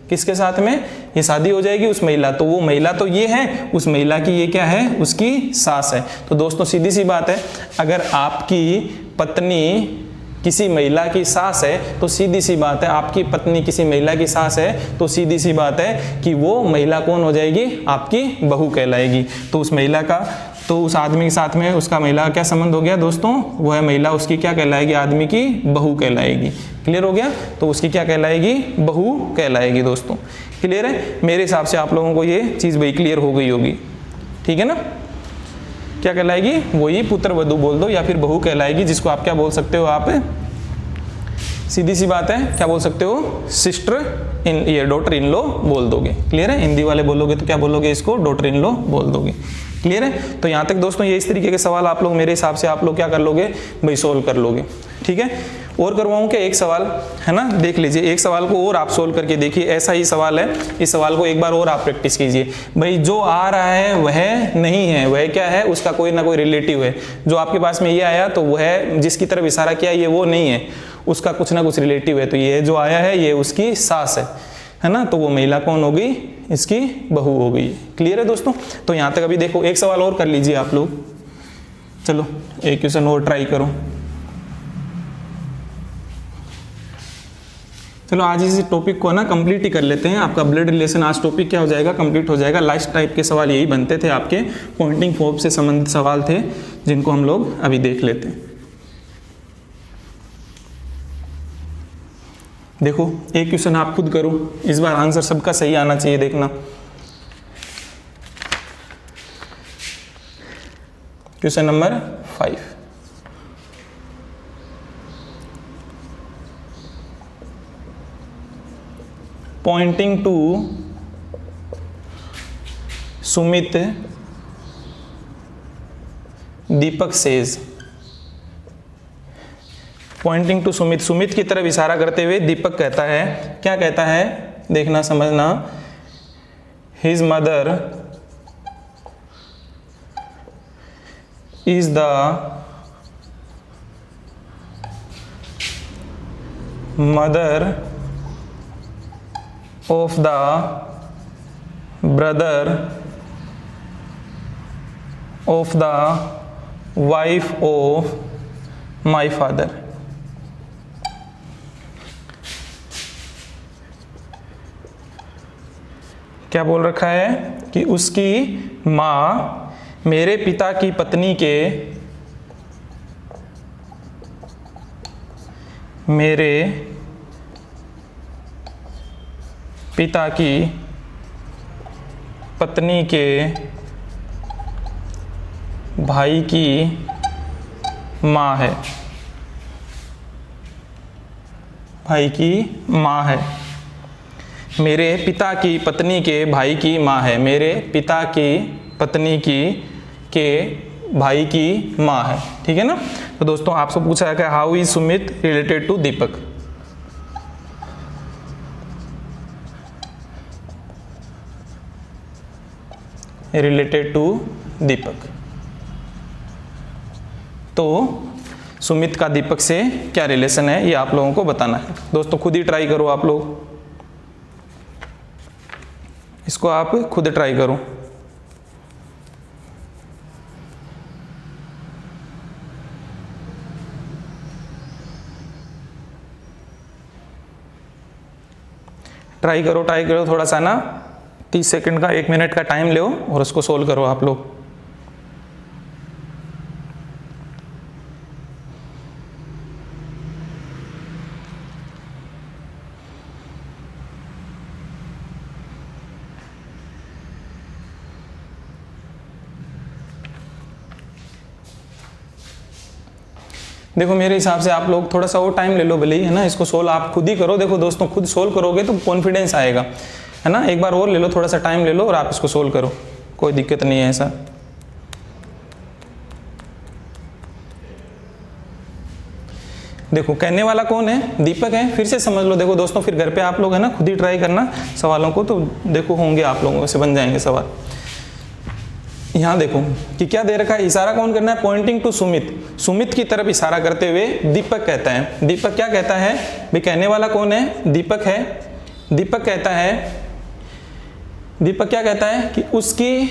किसके साथ में, ये शादी हो जाएगी उस महिला, तो वो महिला तो ये है, उस महिला की ये क्या है, उसकी सास है। तो दोस्तों सीधी सी बात है, अगर आपकी पत्नी किसी महिला की सास है, तो सीधी सी बात है, आपकी पत्नी किसी महिला की सास है, तो सीधी सी बात है कि वो महिला कौन हो जाएगी, आपकी बहू कहलाएगी। तो उस महिला का, तो उस आदमी के साथ में उसका महिला का क्या संबंध हो गया दोस्तों, वह महिला उसकी क्या कहलाएगी, आदमी की बहू कहलाएगी। क्लियर हो गया, तो उसकी क्या कहलाएगी, बहू कहलाएगी दोस्तों। क्लियर है, मेरे हिसाब से आप लोगों को ये चीज भाई क्लियर हो गई होगी, ठीक है ना। क्या कहलाएगी, वही पुत्र वधू बोल दो, या फिर बहू कहलाएगी, जिसको आप क्या बोल सकते हो, आप सीधी सी बात है क्या बोल सकते हो, सिस्टर इन, ये डॉटर इन लॉ बोल दोगे। क्लियर है, हिंदी वाले बोलोगे तो क्या बोलोगे, इसको डॉटर इन लॉ बोल दोगे। क्लियर है, तो यहाँ तक दोस्तों ये इस तरीके के सवाल आप लोग मेरे हिसाब से आप लोग क्या कर लोगे, भाई सोल्व कर लोगे। ठीक है, और करवाऊँ क्या, एक सवाल है ना, देख लीजिए, एक सवाल को और आप सोल्व करके देखिए। ऐसा ही सवाल है, इस सवाल को एक बार और आप प्रैक्टिस कीजिए। भाई जो आ रहा है वह नहीं है, वह क्या है, उसका कोई ना कोई रिलेटिव है। जो आपके पास में ये आया तो वह जिसकी तरफ इशारा किया ये वो नहीं है, उसका कुछ ना कुछ रिलेटिव है। तो ये जो आया है ये उसकी सास है ना, तो वो महिला कौन हो गई, इसकी बहू हो गई। क्लियर है दोस्तों, तो यहाँ तक अभी देखो, एक सवाल और कर लीजिए आप लोग। चलो एक क्वेश्चन और ट्राई करो। चलो आज इस टॉपिक को ना कंप्लीट ही कर लेते हैं। आपका ब्लड रिलेशन आज टॉपिक क्या हो जाएगा, कंप्लीट हो जाएगा। लास्ट टाइप के सवाल यही बनते थे आपके, पॉइंटिंग फोर्ब से संबंधित सवाल थे, जिनको हम लोग अभी देख लेते हैं। देखो एक क्वेश्चन आप खुद करो, इस बार आंसर सबका सही आना चाहिए, देखना। Question number 5, pointing to Sumit Deepak says, pointing to Sumit, Sumit की तरफ इशारा करते हुए दीपक कहता है, क्या कहता है, देखना समझना। His mother is the mother of the brother of the wife of my father. क्या बोल रखा है कि उसकी माँ मेरे पिता की पत्नी के, मेरे पिता की पत्नी के भाई की माँ है। भाई की माँ है। मेरे पिता की पत्नी के भाई की माँ है। मेरे पिता की पत्नी के भाई की माँ है। ठीक है ना। तो दोस्तों आपसे पूछा है कि how is Sumit related to Deepak. Related to Deepak, तो सुमित का दीपक से क्या रिलेशन है ये आप लोगों को बताना है। दोस्तों खुद ही ट्राई करो, आप लोग इसको आप खुद ट्राई करो। ट्राई करो थोड़ा सा ना, 30 सेकंड का 1 मिनट का टाइम लो और उसको सोल्व करो आप लोग। देखो मेरे हिसाब से आप लोग थोड़ा सा और टाइम ले लो भले ही, है ना। इसको सोल्व आप खुद ही करो। देखो दोस्तों खुद सोल्व करोगे तो कॉन्फिडेंस आएगा, है ना। एक बार और ले लो, थोड़ा सा टाइम ले लो और आप इसको सोल्व करो, कोई दिक्कत नहीं है ऐसा। देखो कहने वाला कौन है, दीपक है। फिर से समझ लो। देखो दोस्तों फिर घर पे आप लोग है ना खुद ही ट्राई करना सवालों को, तो देखो होंगे आप लोगों से बन जाएंगे सवाल। यहाँ देखो कि क्या दे रखा है, इशारा कौन करना है, पॉइंटिंग टू सुमित। सुमित की तरफ इशारा करते हुए दीपक कहता है। दीपक क्या कहता है भाई, कहने वाला कौन है, दीपक है। दीपक कहता है, दीपक क्या कहता है कि उसकी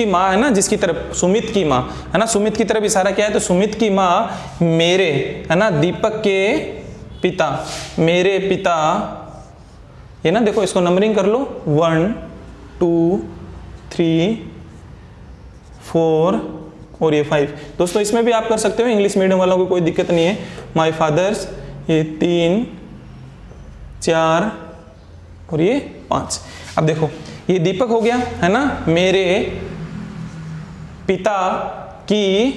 माँ है ना, जिसकी तरफ सुमित की माँ है ना, सुमित की तरफ इशारा किया है, तो सुमित की माँ मेरे है ना, दीपक के पिता, मेरे पिता, ये ना देखो इसको नंबरिंग कर लो 1 2 3 4 और ये 5। दोस्तों इसमें भी आप कर सकते हो, इंग्लिश मीडियम वालों को कोई दिक्कत नहीं है। माई फादर्स, ये 3 4 और ये 5। अब देखो ये दीपक हो गया है ना, मेरे पिता की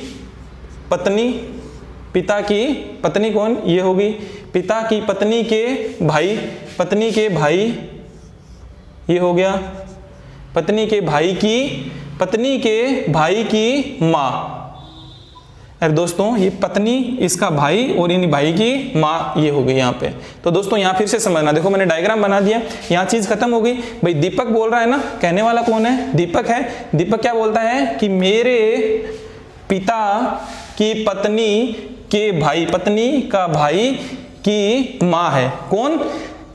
पत्नी, पिता की पत्नी कौन, ये होगी पिता की पत्नी के भाई, पत्नी के भाई, ये हो गया पत्नी के भाई की माँ। अरे दोस्तों ये पत्नी, इसका भाई और इन भाई की माँ, ये हो गई यहाँ पे। तो दोस्तों यहाँ फिर से समझना, देखो मैंने डायग्राम बना दिया, यहाँ चीज खत्म हो गई। भाई दीपक बोल रहा है ना, कहने वाला कौन है, दीपक है। दीपक क्या बोलता है कि मेरे पिता की पत्नी के भाई, पत्नी का भाई की माँ है, कौन,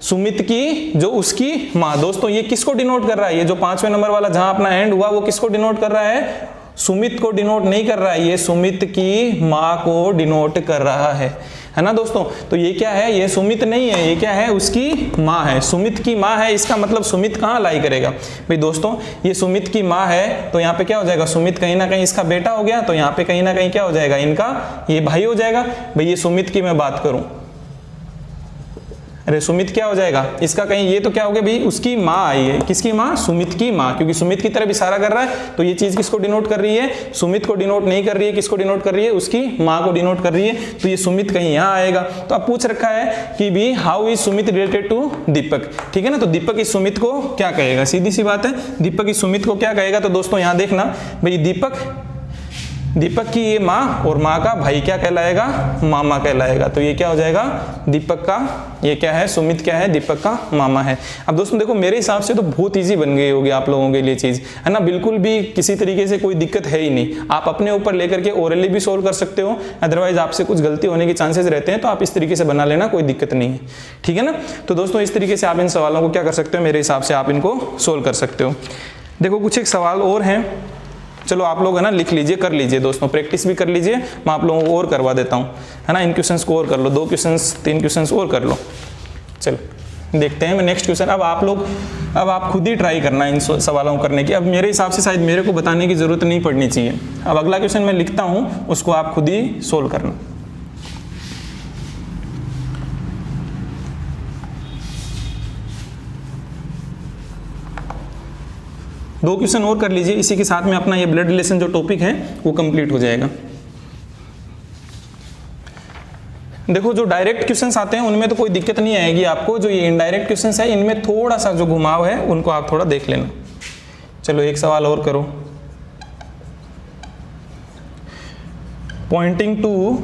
सुमित की जो उसकी माँ। दोस्तों ये किसको डिनोट कर रहा है, ये जो 5वें नंबर वाला जहां अपना एंड हुआ वो किसको डिनोट कर रहा है, सुमित को डिनोट नहीं कर रहा है, ये सुमित की माँ को डिनोट कर रहा है ना दोस्तों। तो ये क्या है, ये सुमित नहीं है, ये क्या है, उसकी माँ है, सुमित की माँ है। इसका मतलब सुमित कहाँ लाई करेगा भाई दोस्तों, ये सुमित की माँ है, तो यहाँ पे क्या हो जाएगा, सुमित कहीं ना कहीं इसका बेटा हो गया, तो यहाँ पे कहीं ना कहीं क्या हो जाएगा, इनका ये भाई हो जाएगा। भाई ये सुमित की मैं बात करूं, अरे सुमित क्या हो जाएगा, इसका कहीं ये तो क्या हो गया भाई, उसकी माँ आई है, किसकी माँ, सुमित की माँ, क्योंकि सुमित की तरफ इशारा कर रहा है, तो ये चीज किसको डिनोट कर रही है, सुमित को डिनोट नहीं कर रही है, किसको डिनोट कर रही है, उसकी माँ को डिनोट कर रही है। तो ये सुमित कहीं यहाँ आएगा। तो अब पूछ रखा है कि भी how is Sumit related to Deepak, ठीक है ना। तो दीपक इस सुमित को क्या कहेगा, सीधी सी बात है, दीपक इस सुमित को क्या कहेगा। तो दोस्तों यहाँ देखना भाई, दीपक की ये माँ और माँ का भाई क्या कहलाएगा, मामा कहलाएगा। तो ये क्या हो जाएगा, दीपक का, ये क्या है, सुमित क्या है, दीपक का मामा है। अब दोस्तों देखो मेरे हिसाब से तो बहुत इजी बन गई होगी आप लोगों के लिए चीज, है ना। बिल्कुल भी किसी तरीके से कोई दिक्कत है ही नहीं। आप अपने ऊपर लेकर के ओरली भी सोल्व कर सकते हो, अदरवाइज आपसे कुछ गलती होने के चांसेस रहते हैं, तो आप इस तरीके से बना लेना, कोई दिक्कत नहीं है, ठीक है ना। तो दोस्तों इस तरीके से आप इन सवालों को क्या कर सकते हो, मेरे हिसाब से आप इनको सोल्व कर सकते हो। देखो कुछ एक सवाल और हैं, चलो आप लोग है ना लिख लीजिए, कर लीजिए दोस्तों, प्रैक्टिस भी कर लीजिए, मैं आप लोगों को और करवा देता हूँ, है ना। इन क्वेश्चंस को और कर लो, 2 क्वेश्चंस 3 क्वेश्चंस और कर लो। चलो देखते हैं मैं नेक्स्ट क्वेश्चन। अब आप खुद ही ट्राई करना इन सवालों को करने की। अब मेरे हिसाब से शायद मेरे को बताने की जरूरत नहीं पड़नी चाहिए। अब अगला क्वेश्चन मैं लिखता हूँ, उसको आप खुद ही सोल्व करना। दो क्वेश्चन और कर लीजिए, इसी के साथ में अपना ये ब्लड रिलेशन जो टॉपिक है वो कंप्लीट हो जाएगा। देखो जो डायरेक्ट क्वेश्चंस आते हैं उनमें तो कोई दिक्कत नहीं आएगी आपको, जो ये इनडायरेक्ट क्वेश्चंस है इनमें थोड़ा सा जो घुमाव है उनको आप थोड़ा देख लेना। चलो एक सवाल और करो। Pointing to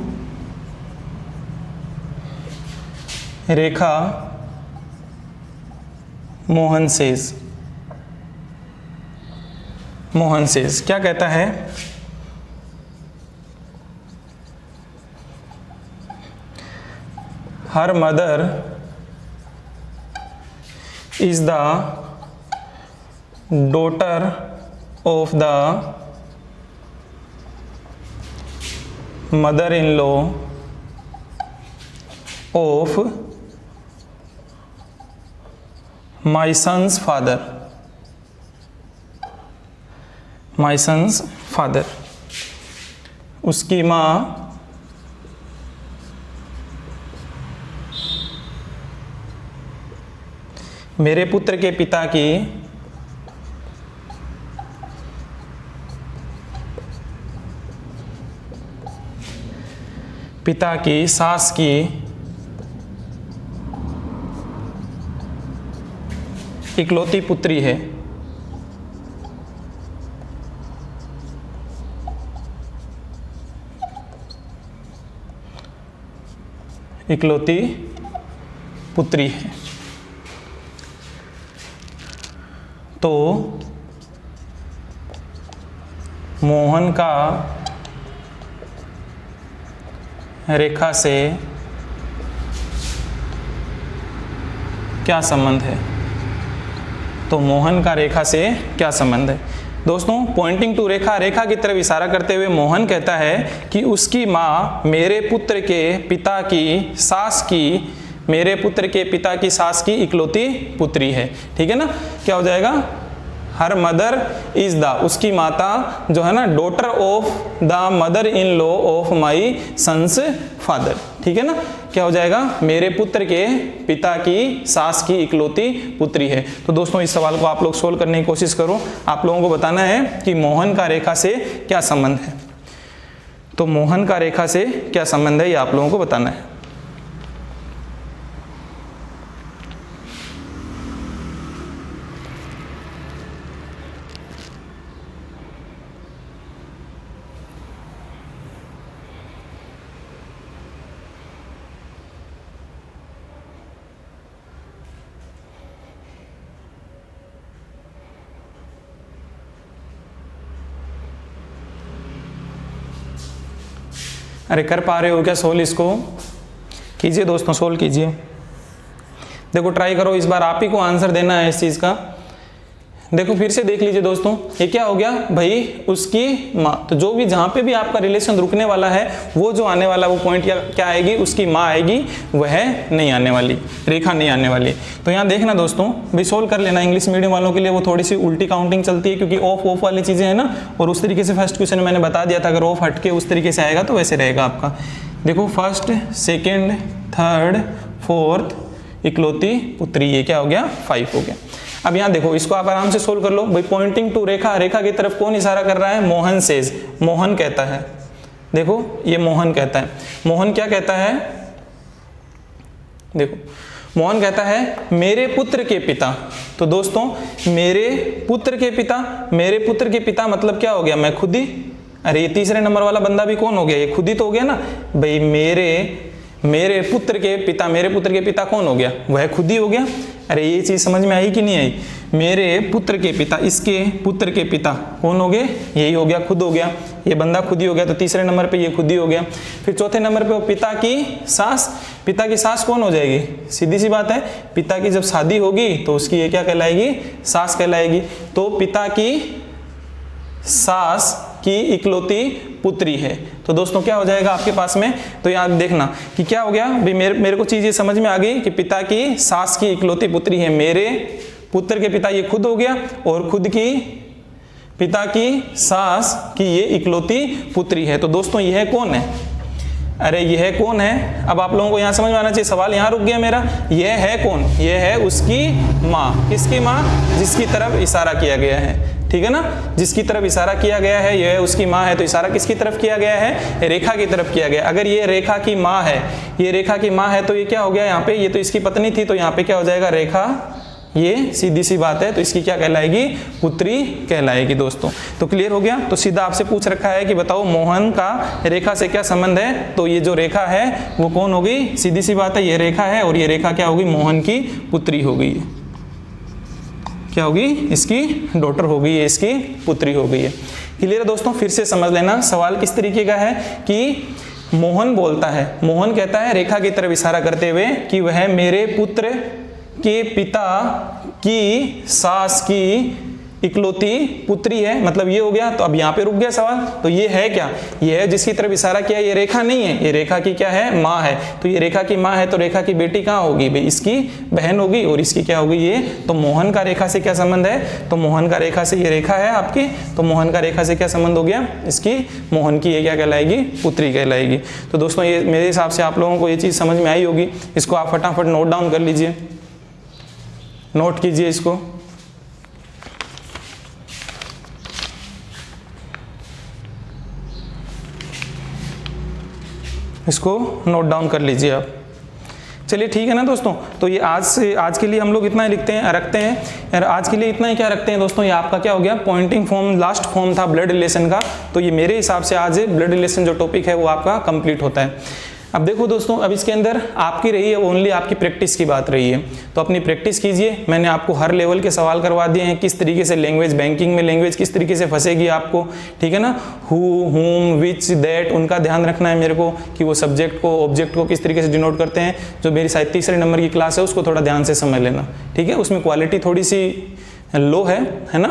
Rekha Mohan says, Mohan says क्या कहता है? Her mother is the daughter of the mother in law of my son's father, my son's father. उसकी माँ मेरे पुत्र के पिता की सास की इकलौती पुत्री है। इकलौती पुत्री है। तो मोहन का रेखा से क्या संबंध है? तो मोहन का रेखा से क्या संबंध है? दोस्तों पॉइंटिंग टू रेखा, रेखा की तरफ इशारा करते हुए मोहन कहता है कि उसकी माँ मेरे पुत्र के पिता की सास की, मेरे पुत्र के पिता की सास की इकलौती पुत्री है। ठीक है ना? क्या हो जाएगा? हर मदर इज द, उसकी माता जो है ना, daughter of the mother in law of my son's father. ठीक है ना? क्या हो जाएगा? मेरे पुत्र के पिता की सास की इकलौती पुत्री है। तो दोस्तों इस सवाल को आप लोग सोल्व करने की कोशिश करो। आप लोगों को बताना है कि मोहन का रेखा से क्या संबंध है। तो मोहन का रेखा से क्या संबंध है ये आप लोगों को बताना है। अरे कर पा रहे हो क्या सोल्व? इसको कीजिए दोस्तों, सोल्व कीजिए। देखो ट्राई करो, इस बार आप ही को आंसर देना है इस चीज़ का। देखो फिर से देख लीजिए दोस्तों, ये क्या हो गया भाई? उसकी माँ। तो जो भी जहाँ पे भी आपका रिलेशन रुकने वाला है वो जो आने वाला वो पॉइंट क्या आएगी? उसकी माँ आएगी, वह नहीं आने वाली, रेखा नहीं आने वाली। तो यहाँ देखना दोस्तों, भाई सोल्व कर लेना। इंग्लिश मीडियम वालों के लिए वो थोड़ी सी उल्टी काउंटिंग चलती है, क्योंकि ऑफ वाली चीज़ें हैं ना, और उस तरीके से फर्स्ट क्वेश्चन मैंने बता दिया था, अगर ऑफ हट के उस तरीके से आएगा तो वैसे रहेगा आपका। देखो फर्स्ट, सेकेंड, थर्ड, फोर्थ, इकलौती पुत्री, ये क्या हो गया? 5 हो गया। अब यहाँ देखो, इसको आप आराम से सोल्व कर लो भाई। पॉइंटिंग टू रेखा, रेखा की तरफ कौन इशारा कर रहा है? मोहन सेज, मोहन कहता है। देखो ये मोहन कहता है। मोहन क्या कहता है? देखो मोहन कहता है मेरे पुत्र के पिता। तो दोस्तों मेरे पुत्र के पिता, मेरे पुत्र के पिता मतलब क्या हो गया? मैं खुद ही। अरे ये तीसरे नंबर वाला बंदा भी कौन हो गया? ये खुद ही तो हो गया ना भाई। मेरे पुत्र के पिता, मेरे पुत्र के पिता कौन हो गया? वह खुद ही हो गया। अरे ये चीज समझ में आई कि नहीं आई? मेरे पुत्र के पिता, इसके पुत्र के पिता कौन हो गए? यही हो गया, खुद हो गया। ये बंदा खुद ही हो गया, तो तीसरे नंबर पे ये खुद ही हो गया। फिर चौथे नंबर पे वो पिता की सास। पिता की सास कौन हो जाएगी? सीधी सी बात है, पिता की जब शादी होगी तो उसकी ये क्या कहलाएगी? सास कहलाएगी। तो पिता की सास की इकलौती पुत्री है। तो दोस्तों क्या हो जाएगा आपके पास में? तो यहाँ देखना कि क्या हो गया भाई। मेरे को चीज़ ये समझ में आ गई कि पिता की सास की इकलौती पुत्री है। मेरे पुत्र के पिता ये खुद हो गया, और खुद की पिता की सास की ये इकलौती पुत्री है। तो दोस्तों यह कौन है? अरे यह कौन है? अब आप लोगों को यहाँ समझ में आना चाहिए। सवाल यहाँ रुक गया मेरा। यह है कौन? यह है उसकी माँ। किसकी माँ? जिसकी तरफ इशारा किया गया है, ठीक है ना। जिसकी तरफ इशारा किया गया है यह उसकी माँ है, तो इशारा किसकी तरफ किया गया है, रेखा की तरफ किया गया। अगर ये रेखा की माँ है, ये रेखा की माँ है तो ये क्या हो गया यहाँ पे, ये तो इसकी पत्नी थी, तो यहाँ पे क्या हो जाएगा रेखा, ये सीधी सी बात है, तो इसकी क्या कहलाएगी, पुत्री कहलाएगी दोस्तों। तो क्लियर हो गया। तो सीधा आपसे पूछ रखा है कि बताओ मोहन का रेखा से क्या संबंध है, तो ये जो रेखा है वो कौन होगी, सीधी सी बात है ये रेखा है, और ये रेखा क्या होगी, मोहन की पुत्री होगी, क्या होगी, इसकी डॉटर होगी, ये इसकी पुत्री हो गई है। क्लियर है दोस्तों। फिर से समझ लेना सवाल किस तरीके का है कि मोहन बोलता है, मोहन कहता है रेखा की तरफ इशारा करते हुए कि वह मेरे पुत्र के पिता की सास की इकलौती पुत्री है, मतलब ये हो गया। तो अब यहाँ पे रुक गया सवाल, तो ये है क्या, ये है जिसकी तरफ इशारा किया, ये रेखा नहीं है, ये रेखा की क्या है, माँ है। तो ये रेखा की माँ है, तो रेखा की बेटी कहाँ होगी भाई, इसकी बहन होगी, और इसकी क्या होगी ये। तो मोहन का रेखा से क्या संबंध है, तो मोहन का रेखा से, ये रेखा है आपकी, तो मोहन का रेखा से क्या संबंध हो गया, इसकी मोहन की ये क्या कहलाएगी, पुत्री कहलाएगी। तो दोस्तों ये मेरे हिसाब से आप लोगों को ये चीज़ समझ में आई होगी। इसको आप फटाफट नोट डाउन कर लीजिए, नोट कीजिए इसको। इसको नोट डाउन कर लीजिए आप। चलिए ठीक है ना दोस्तों। तो ये आज के लिए हम लोग इतना ही रखते हैं यार, आज के लिए इतना ही क्या रखते हैं दोस्तों। ये आपका क्या हो गया, पॉइंटिंग फॉर्म लास्ट फॉर्म था ब्लड रिलेशन का। तो ये मेरे हिसाब से आज ब्लड रिलेशन जो टॉपिक है वो आपका कंप्लीट होता है। अब देखो दोस्तों, अब इसके अंदर आपकी रही है ओनली आपकी प्रैक्टिस की बात रही है, तो अपनी प्रैक्टिस कीजिए। मैंने आपको हर लेवल के सवाल करवा दिए हैं, किस तरीके से लैंग्वेज, बैंकिंग में लैंग्वेज किस तरीके से फंसेगी आपको, ठीक है ना। हु, हुम, विच, दैट, उनका ध्यान रखना है मेरे को कि वो सब्जेक्ट को, ऑब्जेक्ट को किस तरीके से डिनोट करते हैं। जो मेरी शायद तीसरे नंबर की क्लास है उसको थोड़ा ध्यान से समझ लेना, ठीक है। उसमें क्वालिटी थोड़ी सी लो है ना।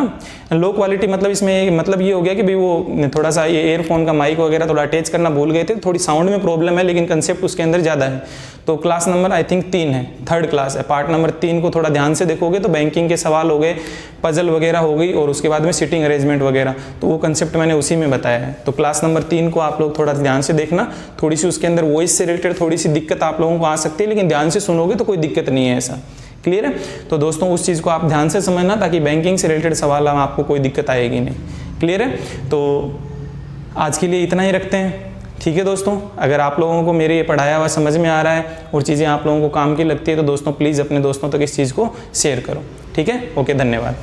लो क्वालिटी मतलब इसमें मतलब ये हो गया कि भाई वो थोड़ा सा ये एयरफोन का माइक वगैरह थोड़ा अटैच करना भूल गए थे, थोड़ी साउंड में प्रॉब्लम है, लेकिन कंसेप्ट उसके अंदर ज़्यादा है। तो क्लास नंबर आई थिंक 3 है, 3rd क्लास है। पार्ट नंबर 3 को थोड़ा ध्यान से देखोगे तो बैंकिंग के सवाल हो गए, पजल वगैरह हो गई, और उसके बाद में सिटिंग अरेंजमेंट वगैरह, तो वो कंसेप्ट मैंने उसी में बताया है। तो क्लास नंबर 3 को आप लोग थोड़ा ध्यान से देखना। थोड़ी सी उसके अंदर वॉइस से रिलेटेड थोड़ी सी दिक्कत आप लोगों को आ सकती है, लेकिन ध्यान से सुनोगे तो कोई दिक्कत नहीं है, ऐसा क्लियर है। तो दोस्तों उस चीज़ को आप ध्यान से समझना, ताकि बैंकिंग से रिलेटेड सवाल आपको कोई दिक्कत आएगी नहीं, क्लियर है। तो आज के लिए इतना ही रखते हैं, ठीक है दोस्तों। अगर आप लोगों को मेरे ये पढ़ाया हुआ समझ में आ रहा है और चीज़ें आप लोगों को काम की लगती है, तो दोस्तों प्लीज़ अपने दोस्तों तक इस चीज़ को शेयर करो, ठीक है। ओके, धन्यवाद।